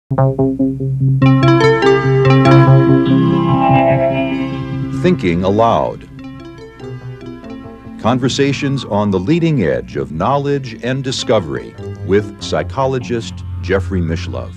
Thinking Aloud. Conversations on the leading edge of knowledge and discovery with psychologist Jeffrey Mishlove.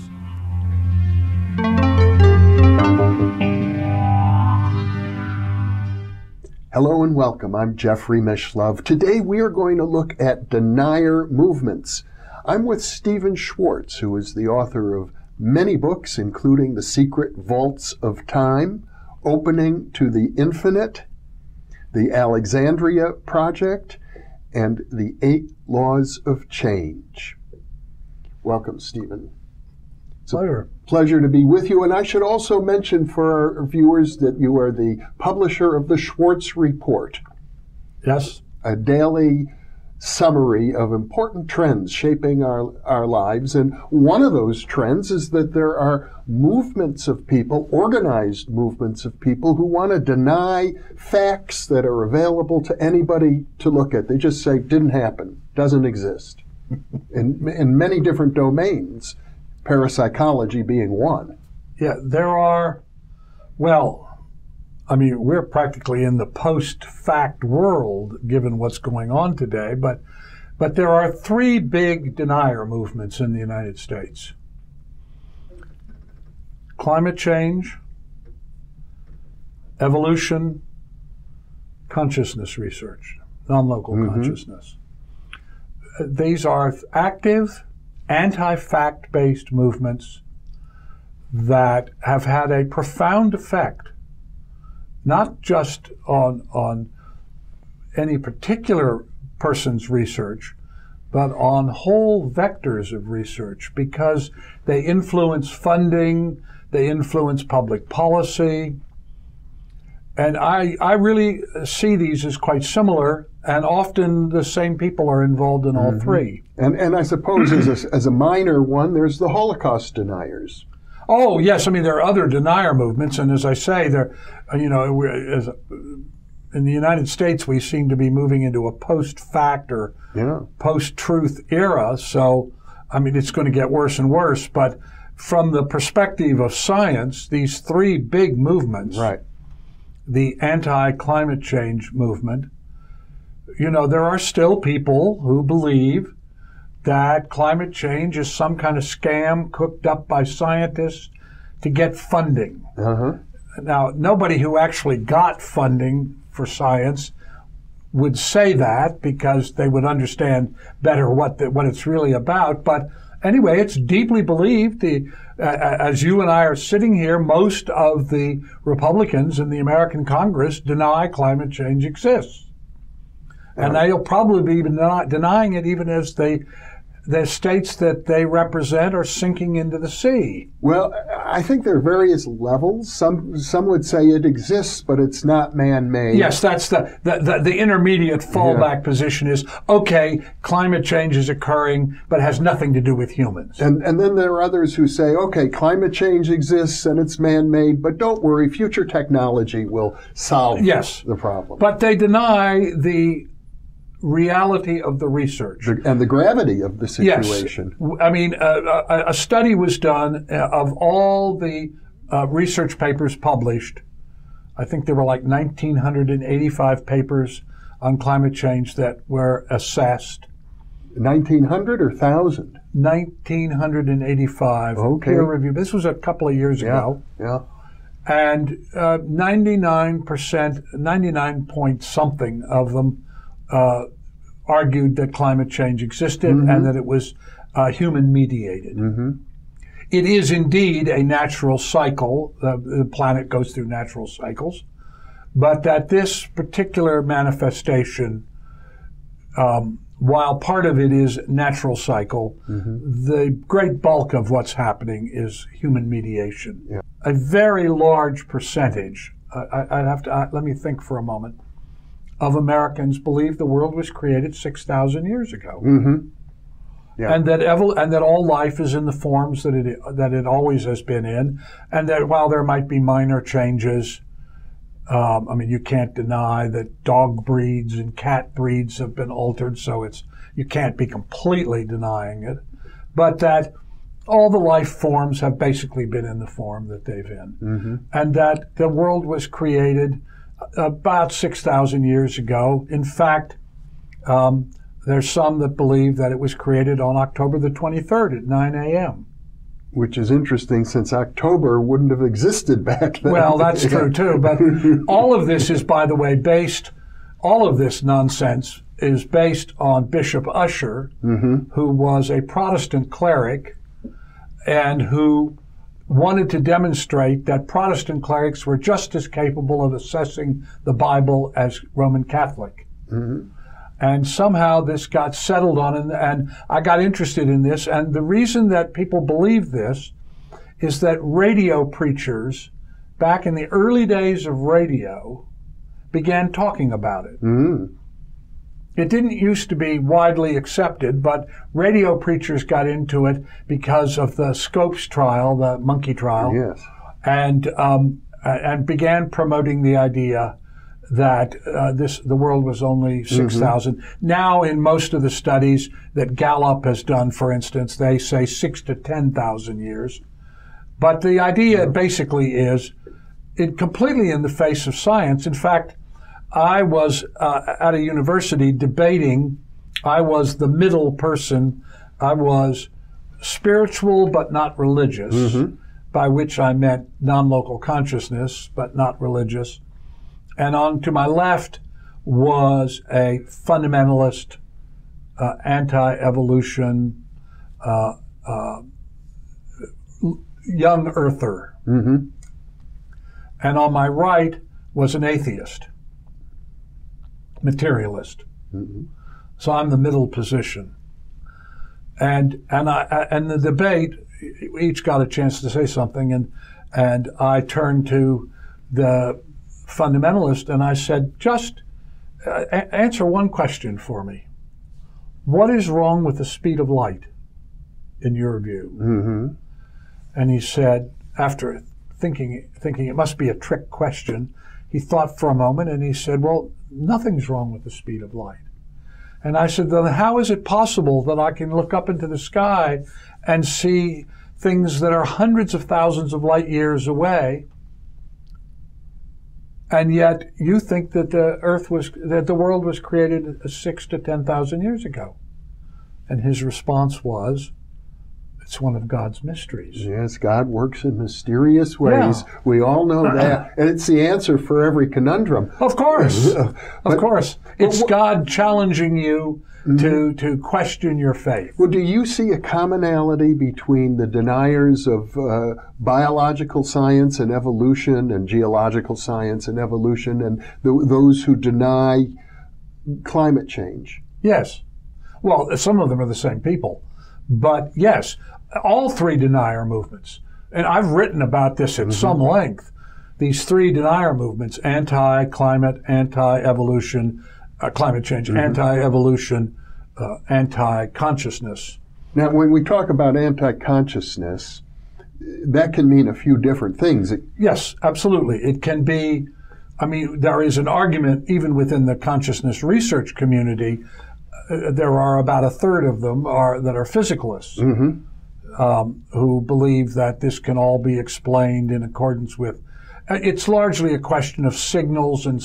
Hello and welcome. I'm Jeffrey Mishlove. Today we are going to look at Denier movements. I'm with Stephan Schwartz, who is the author of many books, including The Secret Vaults of Time, Opening to the Infinite, the Alexandria Project, and the 8 Laws of Change. Welcome, Stephan. It's a pleasure to be with you. And I should also mention for our viewers that you are the publisher of the Schwartz Report. Yes. A daily summary of important trends shaping our lives. And one of those trends is that there are movements of people, organized movements of people, who want to deny facts that are available to anybody to look at. They just say, didn't happen, doesn't exist. in many different domains, parapsychology being one. Yeah, there are, well, I mean, we're practically in the post-fact world, given what's going on today, but there are 3 big denier movements in the United States. Climate change, evolution, consciousness research, non-local consciousness. These are active, anti-fact-based movements that have had a profound effect, not just on any particular person's research, but on whole vectors of research, because they influence funding, they influence public policy, and I really see these as quite similar, and often the same people are involved in all 3. And I suppose as a minor one, there's the Holocaust deniers. Oh, yes. I mean, there are other denier movements, and as I say, in the United States, we seem to be moving into a post-fact or post-truth era. So, I mean, it's going to get worse and worse. But from the perspective of science, these 3 big movements, right, the anti-climate change movement, there are still people who believe that climate change is some kind of scam cooked up by scientists to get funding. Now, nobody who actually got funding for science would say that, because they would understand better what it's really about. But anyway, it's deeply believed. As you and I are sitting here, most of the Republicans in the American Congress deny climate change exists. And they'll probably be denying it even as the states that they represent are sinking into the sea. Well, I think there are various levels. Some would say it exists, but it's not man-made. Yes, that's the intermediate fallback position is, okay, climate change is occurring, but it has nothing to do with humans. And then there are others who say, okay, climate change exists and it's man-made, but don't worry, future technology will solve the problem. But they deny the reality of the research. And the gravity of the situation. Yes. I mean, a study was done of all the research papers published. I think there were like 1,985 papers on climate change that were assessed. 1,900 or 1,000? 1,985 peer review. This was a couple of years ago. Yeah. And 99%, 99 point something of them argued that climate change existed and that it was human mediated. It is indeed a natural cycle. The planet goes through natural cycles, but that this particular manifestation, while part of it is natural cycle, the great bulk of what's happening is human mediation. Yeah. A very large percentage, I'd have to, let me think for a moment, of Americans believe the world was created 6,000 years ago. Yeah. And that all life is in the forms that it always has been in, and that while there might be minor changes, I mean, you can't deny that dog breeds and cat breeds have been altered, so you can't be completely denying it, but that all the life forms have basically been in the form that they've in, and that the world was created about 6,000 years ago. In fact, there's some that believe that it was created on October the 23rd at 9 a.m. Which is interesting, since October wouldn't have existed back then. Well, that's true too, but all of this is, by the way, all of this nonsense is based on Bishop Ussher, who was a Protestant cleric and who wanted to demonstrate that Protestant clerics were just as capable of assessing the Bible as Roman Catholic. And somehow this got settled on, and I got interested in this. And the reason that people believe this is that radio preachers, back in the early days of radio, began talking about it. It didn't used to be widely accepted, but radio preachers got into it because of the Scopes trial, the monkey trial, and began promoting the idea that the world was only 6,000. Now, in most of the studies that Gallup has done, for instance, they say 6,000 to 10,000 years. But the idea basically is it completely in the face of science. In fact, I was at a university debating. I was the middle person. I was spiritual but not religious, by which I meant non-local consciousness but not religious. And on to my left was a fundamentalist, anti-evolution, young earther. And on my right was an atheist, materialist. So I'm the middle position. And the debate, we each got a chance to say something, and I turned to the fundamentalist and I said, just answer one question for me. What is wrong with the speed of light, in your view? And he said, after thinking it must be a trick question, he thought for a moment and he said, well, nothing's wrong with the speed of light. And I said, then how is it possible that I can look up into the sky and see things that are hundreds of thousands of light years away, and yet you think that the world was created 6,000 to 10,000 years ago? And his response was, it's one of God's mysteries. Yes, God works in mysterious ways. Yeah. We all know that. And it's the answer for every conundrum. Of course. Of course. It's God challenging you to question your faith. Well, do you see a commonality between the deniers of biological science and evolution and geological science and evolution and those who deny climate change? Yes. Well, some of them are the same people. But yes, all three denier movements, and I've written about this at some length, these three denier movements, anti-climate, anti-evolution, climate change, anti-evolution, anti-consciousness. Now, when we talk about anti-consciousness, that can mean a few different things. Yes, absolutely. It can be, I mean, there is an argument even within the consciousness research community. There are about a third of them that are physicalists who believe that this can all be explained in accordance with. It's largely a question of signals and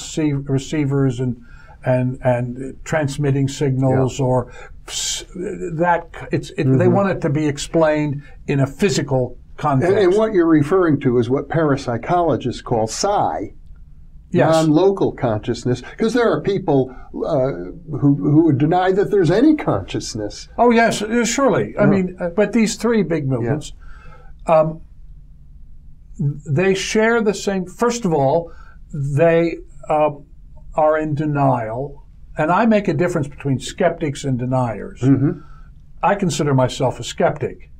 receivers and transmitting signals, or that they want it to be explained in a physical context. And what you're referring to is what parapsychologists call psi. Yes. Non-local consciousness, because there are people who would deny that there's any consciousness. Oh, yes, surely. I mean, but these three big movements, they share the same. First of all, they are in denial, and I make a difference between skeptics and deniers. I consider myself a skeptic.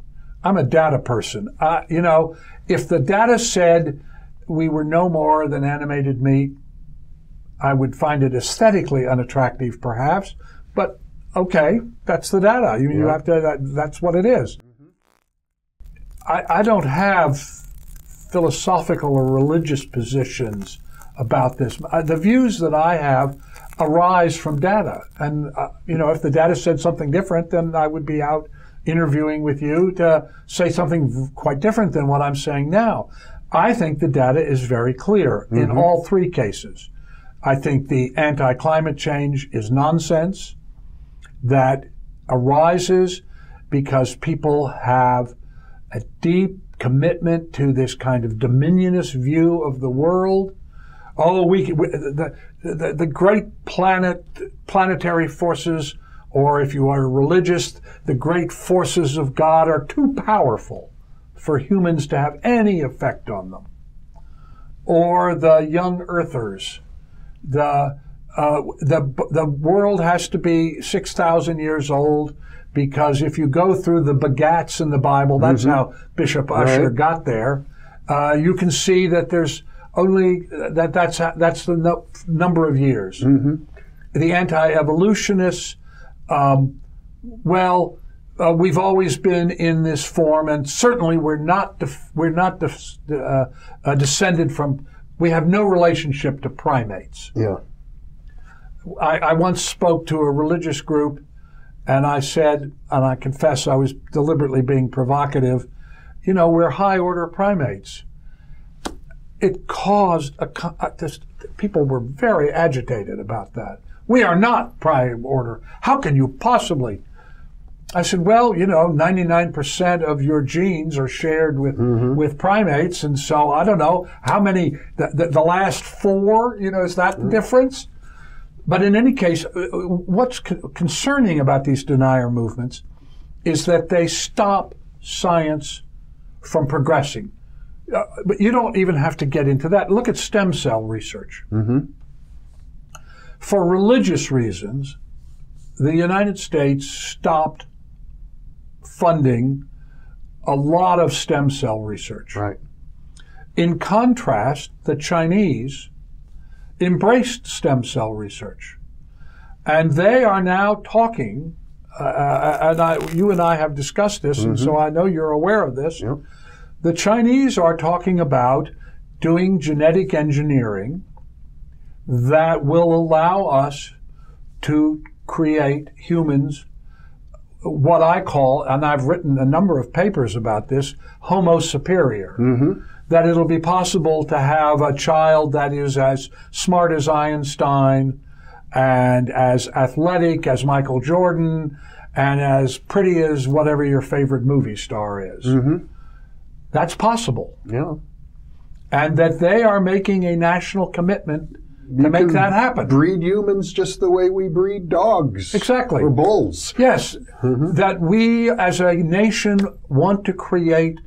I'm a data person. You know, if the data said we were no more than animated meat, I would find it aesthetically unattractive, perhaps, but okay, that's the data. You have to. That's what it is. I don't have philosophical or religious positions about this. The views that I have arise from data, and you know, if the data said something different, then I would be out interviewing with you to say something quite different than what I'm saying now. I think the data is very clear in all three cases. I think the anti-climate change is nonsense that arises because people have a deep commitment to this kind of dominionist view of the world. Oh, the great planetary forces, or if you are religious, the great forces of God are too powerful for humans to have any effect on them. Or the young earthers, the world has to be 6,000 years old, because if you go through the begats in the Bible, that's how Bishop Ussher got there. You can see that there's only that's the number of years. The anti-evolutionists, we've always been in this form, and certainly we're not descended from. We have no relationship to primates. Yeah. I once spoke to a religious group, and I said, and I confess I was deliberately being provocative, we're high-order primates. It caused people were very agitated about that. We are not prime order. How can you possibly? I said, 99% of your genes are shared with primates, and so I don't know how many, the last 4, is that the difference? But in any case, what's concerning about these denier movements is that they stop science from progressing. But you don't even have to get into that. Look at stem cell research. For religious reasons, the United States stopped funding a lot of stem cell research. Right. In contrast, the Chinese embraced stem cell research. And they are now talking, you and I have discussed this, and so I know you're aware of this. Yep. The Chinese are talking about doing genetic engineering that will allow us to create humans, what I call, and I've written a number of papers about this, Homo superior. That it'll be possible to have a child that is as smart as Einstein and as athletic as Michael Jordan and as pretty as whatever your favorite movie star is. That's possible. Yeah. And that they are making a national commitment to make that happen. Breed humans just the way we breed dogs. Exactly. Or bulls. Yes. That we as a nation want to create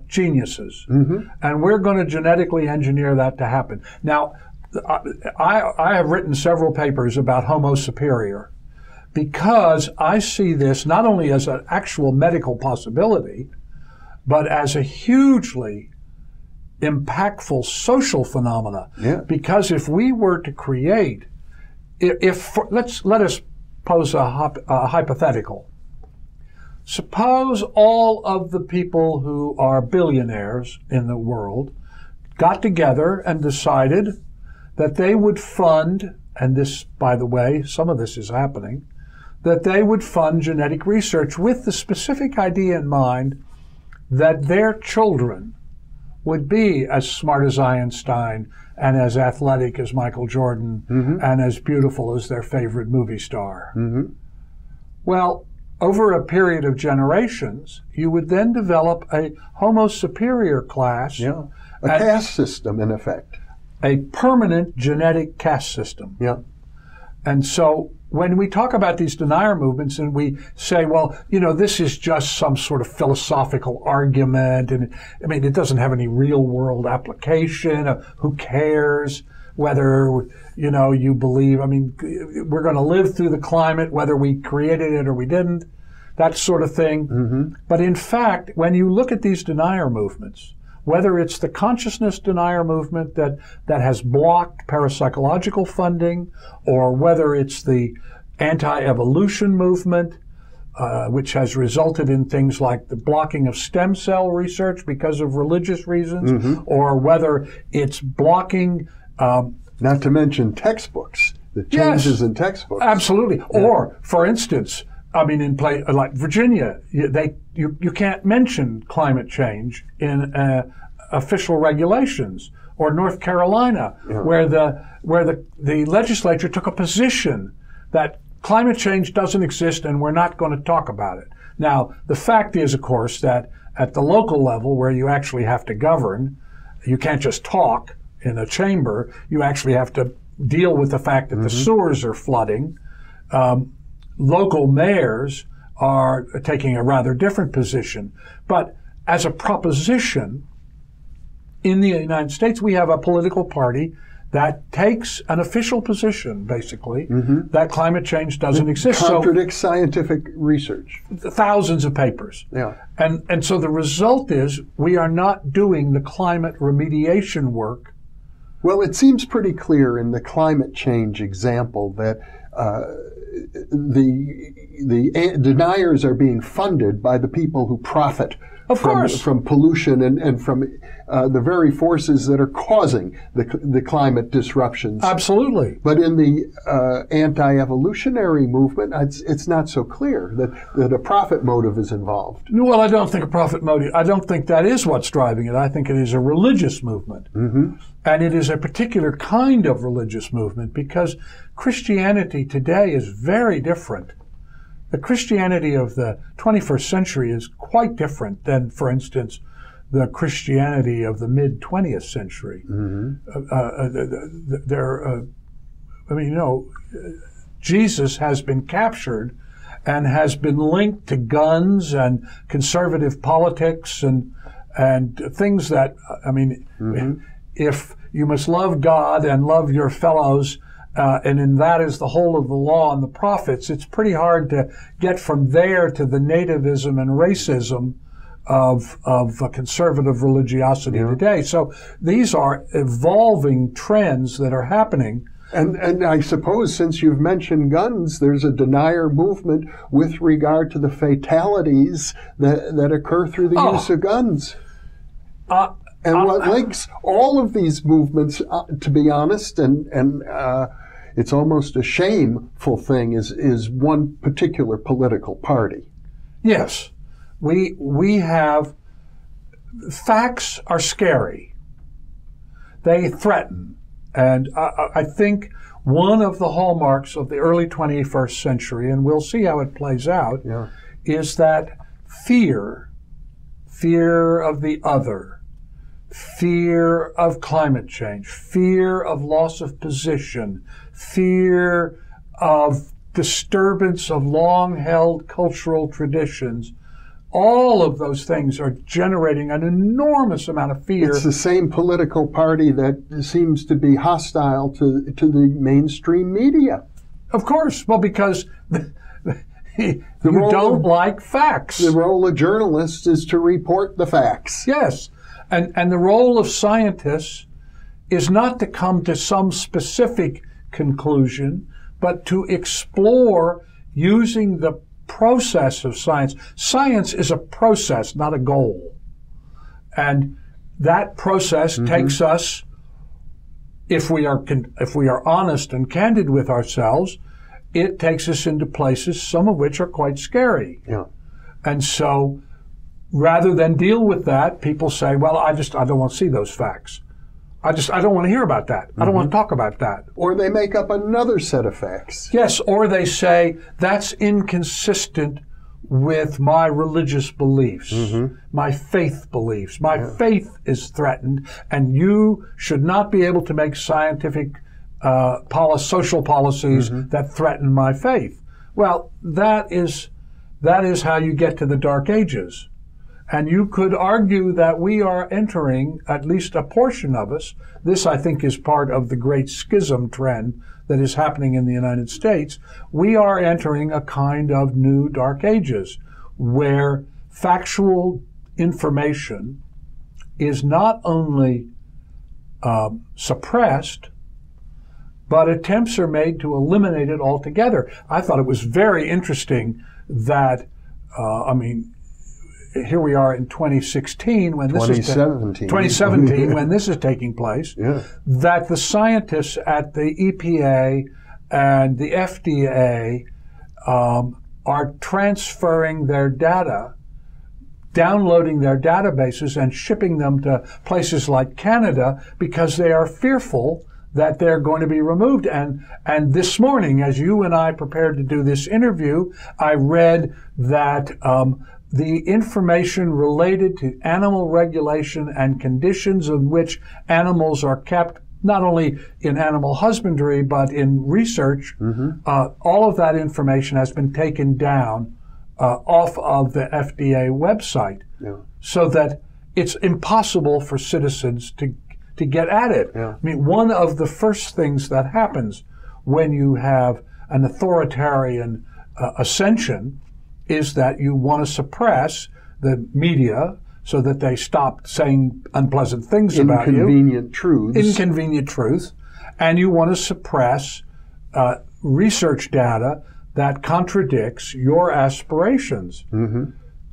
geniuses. And we're going to genetically engineer that to happen. Now, I have written several papers about Homo superior because I see this not only as an actual medical possibility, but as a hugely impactful social phenomena. Yeah. Because if we were to create, let us pose a hypothetical. Suppose all of the people who are billionaires in the world got together and decided that they would fund, and this, by the way, some of this is happening, that they would fund genetic research with the specific idea in mind that their children would be as smart as Einstein and as athletic as Michael Jordan and as beautiful as their favorite movie star. Well, over a period of generations, you would then develop a Homo superior class. Yeah. A caste system, in effect. A permanent genetic caste system. Yeah. And so when we talk about these denier movements and we say, well, this is just some sort of philosophical argument, and I mean, it doesn't have any real world application. Who cares whether, you believe, I mean, we're going to live through the climate, whether we created it or we didn't, that sort of thing. But in fact, when you look at these denier movements, whether it's the consciousness denier movement that has blocked parapsychological funding, or whether it's the anti-evolution movement, which has resulted in things like the blocking of stem cell research because of religious reasons, or whether it's blocking... not to mention textbooks, the changes in textbooks. Absolutely. Yeah. Or, for instance, I mean, in like Virginia, you can't mention climate change in official regulations, or North Carolina, where the legislature took a position that climate change doesn't exist and we're not going to talk about it. Now, the fact is, of course, that at the local level, where you actually have to govern, you can't just talk in a chamber. You actually have to deal with the fact that the sewers are flooding. Local mayors are taking a rather different position. But as a proposition, in the United States, we have a political party that takes an official position, basically, that climate change doesn't exist. Contradicts scientific research. Thousands of papers. Yeah. And so the result is we are not doing the climate remediation work. Well, it seems pretty clear in the climate change example that the deniers are being funded by the people who profit from pollution and from the very forces that are causing the climate disruptions. Absolutely. But in the anti-evolutionary movement, it's not so clear that a profit motive is involved. Well, I don't think a profit motive. I don't think that is what's driving it. I think it is a religious movement. And it is a particular kind of religious movement because Christianity today is very different. The Christianity of the 21st century is quite different than, for instance, the Christianity of the mid-20th century. Jesus has been captured and has been linked to guns and conservative politics and things that, if you must love God and love your fellows, and that is the whole of the law and the prophets, it's pretty hard to get from there to the nativism and racism of conservative religiosity today. So these are evolving trends that are happening. And I suppose, since you've mentioned guns, there's a denier movement with regard to the fatalities that occur through the use of guns. And what links all of these movements, to be honest, and it's almost a shameful thing, is one particular political party. Yes. We have, facts are scary. They threaten. And I think one of the hallmarks of the early 21st century, and we'll see how it plays out, is that fear of the other, fear of climate change, fear of loss of position, fear of disturbance of long-held cultural traditions, all of those things are generating an enormous amount of fear. It's the same political party that seems to be hostile to the mainstream media. Of course. Well, because you don't like facts. The role of journalists is to report the facts. Yes. And the role of scientists is not to come to some specific conclusion, but to explore using the process of science. Science is a process, not a goal. And that process takes us, if we are honest and candid with ourselves, it takes us into places, some of which are quite scary. Yeah. And so rather than deal with that, people say, well, I don't want to see those facts. I don't want to hear about that. I don't want to talk about that. Or they make up another set of facts. Yes, or they say, that's inconsistent with my religious beliefs, my faith beliefs. My faith is threatened, and you should not be able to make scientific social policies that threaten my faith. Well, that is how you get to the Dark Ages. And you could argue that we are entering, at least a portion of us, this I think is part of the great schism trend that is happening in the United States. We are entering a kind of new Dark Ages where factual information is not only suppressed, but attempts are made to eliminate it altogether. I thought it was very interesting that, here we are in 2016 when this 2017 when this is taking place, that the scientists at the EPA and the FDA are transferring their data, downloading their databases and shipping them to places like Canada because they are fearful that they're going to be removed. And this morning, as you and I prepared to do this interview, I read that the information related to animal regulation and conditions in which animals are kept, not only in animal husbandry, but in research, all of that information has been taken down off of the FDA website, so that it's impossible for citizens to get at it. I mean, one of the first things that happens when you have an authoritarian ascension is that you want to suppress the media so that they stop saying unpleasant things about you. Inconvenient truths. Inconvenient truths. And you want to suppress research data that contradicts your aspirations.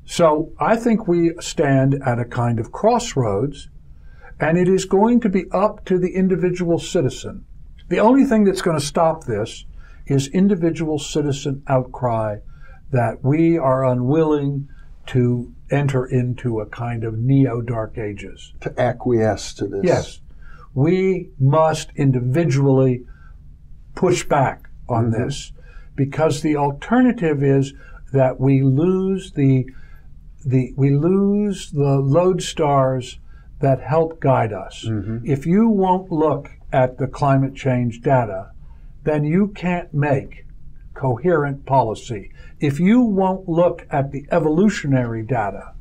So I think we stand at a kind of crossroads, and it is going to be up to the individual citizen. The only thing that's going to stop this is individual citizen outcry that we are unwilling to enter into a kind of neo-dark ages. To acquiesce to this. Yes. We must individually push back on this, because the alternative is that we lose the lodestars that help guide us. If you won't look at the climate change data, then you can't make coherent policy. If you won't look at the evolutionary data,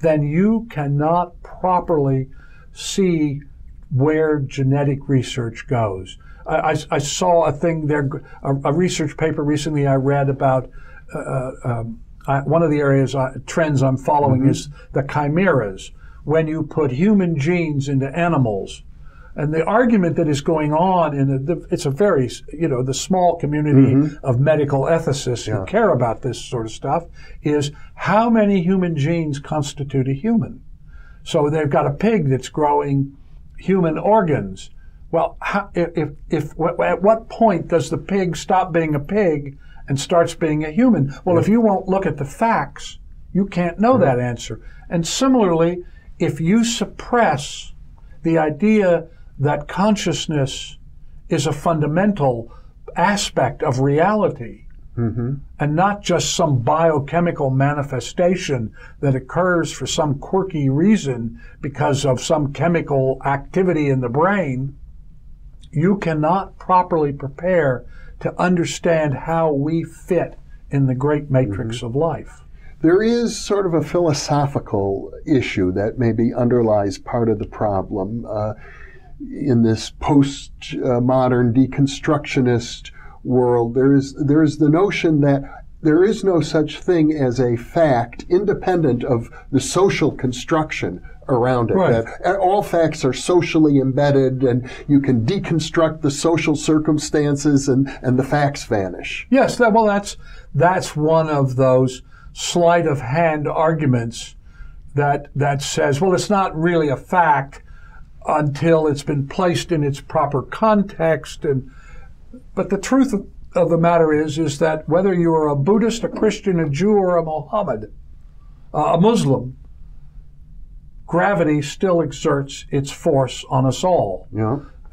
then you cannot properly see where genetic research goes. I saw a thing there, a research paper recently I read about one of the areas, trends I'm following is the chimeras, when you put human genes into animals. And the argument that is going on it's a very, the small community of medical ethicists who care about this sort of stuff, is how many human genes constitute a human? So they've got a pig that's growing human organs. Well, at what point does the pig stop being a pig and starts being a human? Well, if you won't look at the facts, you can't know that answer. And similarly, if you suppress the idea that consciousness is a fundamental aspect of reality, and not just some biochemical manifestation that occurs for some quirky reason because of some chemical activity in the brain, you cannot properly prepare to understand how we fit in the great matrix of life. There is sort of a philosophical issue that maybe underlies part of the problem in this post-modern deconstructionist world. There is the notion that there is no such thing as a fact independent of the social construction around it. Right. That all facts are socially embedded, and you can deconstruct the social circumstances, and the facts vanish. Yes, that's one of those sleight of hand arguments that says, well, it's not really a fact until it's been placed in its proper context. But the truth of the matter is that whether you're a Buddhist, a Christian, a Jew, or a Muslim, gravity still exerts its force on us all.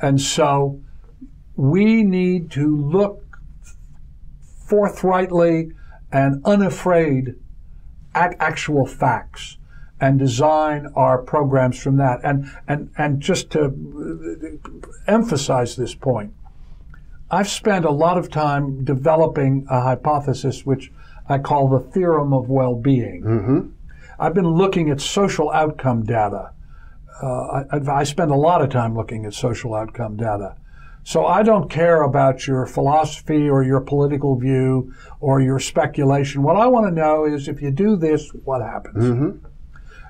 And so we need to look forthrightly and unafraid at actual facts and design our programs from that. And just to emphasize this point, I've spent a lot of time developing a hypothesis which I call the Theorem of Well-Being. I've been looking at social outcome data. I spend a lot of time looking at social outcome data. So I don't care about your philosophy or your political view or your speculation. What I want to know is, if you do this, what happens?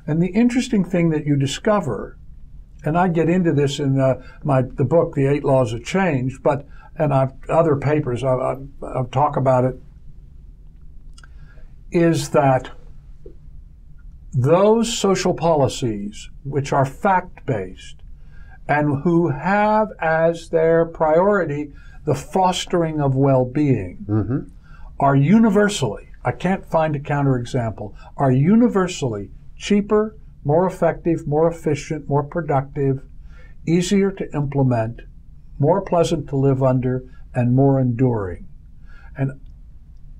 And the interesting thing that you discover, and I get into this in the book, The 8 Laws of Change, and other papers I've talk about it, is that those social policies which are fact-based and who have as their priority the fostering of well-being are universally I can't find a counterexample, are universally cheaper, more effective, more efficient, more productive, easier to implement, more pleasant to live under, and more enduring. And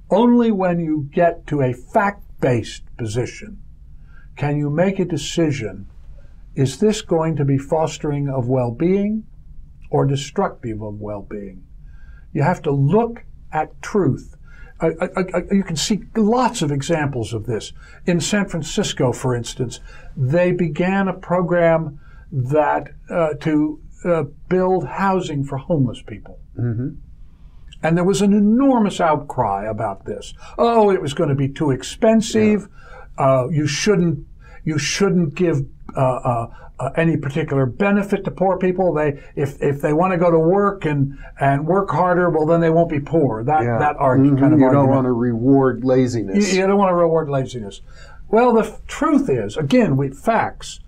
only when you get to a fact-based position can you make a decision, is this going to be fostering of well-being or destructive of well-being? You have to look at truth. You can see lots of examples of this. In San Francisco, for instance, they began a program that to build housing for homeless people. Mm-hmm. And there was an enormous outcry about this. Oh, it was going to be too expensive. Yeah. You shouldn't give any particular benefit to poor people. If they want to go to work and work harder, well, then they won't be poor. That kind of argument. You don't want to reward laziness. You don't want to reward laziness. Well, the truth is, again, with facts,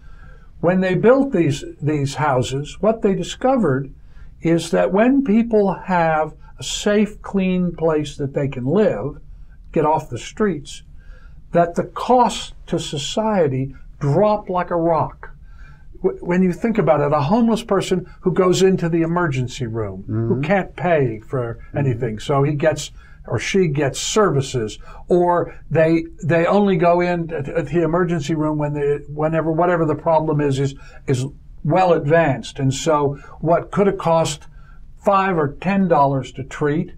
when they built these houses, what they discovered is that when people have a safe, clean place that they can live, get off the streets, that the cost to society dropped like a rock. When you think about it, a homeless person who goes into the emergency room, who can't pay for anything, so he gets or she gets services, or they only go in to the emergency room whatever the problem is well advanced, and so what could have cost $5 or $10 to treat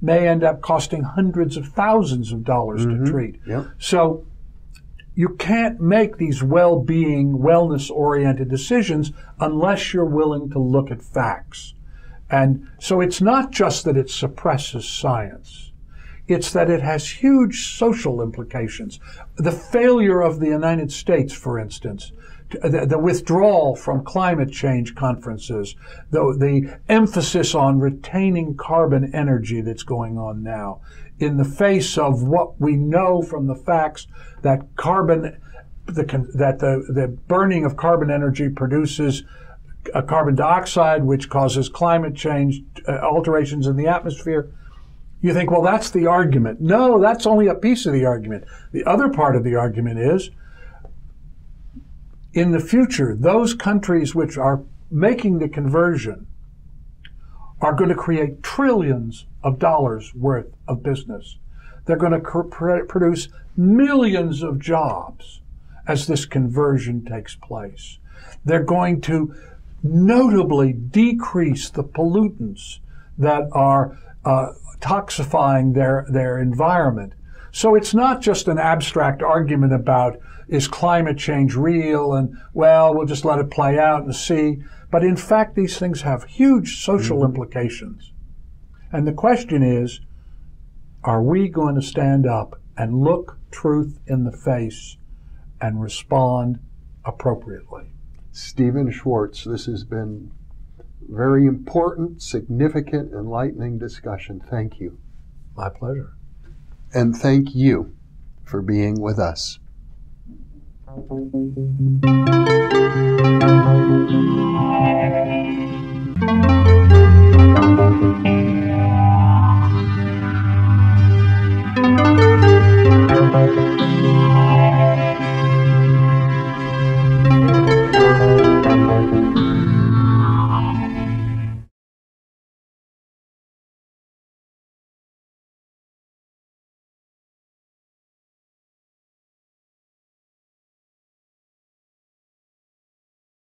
may end up costing hundreds of thousands of dollars to treat. Yep. So you can't make these well-being, wellness-oriented decisions unless you're willing to look at facts. And so it's not just that it suppresses science. It's that it has huge social implications. The failure of the United States, for instance, the withdrawal from climate change conferences, the emphasis on retaining carbon energy that's going on now, in the face of what we know from the facts that the burning of carbon energy produces carbon dioxide, which causes climate change, alterations in the atmosphere. You think, well, that's the argument. No, that's only a piece of the argument. The other part of the argument is, in the future, those countries which are making the conversion are going to create trillions of dollars worth of business. They're going to produce millions of jobs as this conversion takes place. They're going to notably decrease the pollutants that are toxifying their environment. So it's not just an abstract argument about, is climate change real, and, well, we'll just let it play out and see. But in fact, these things have huge social implications. And the question is, are we going to stand up and look truth in the face and respond appropriately? Stephen Schwartz, this has been very important, significant, enlightening discussion. Thank you. My pleasure. And thank you for being with us.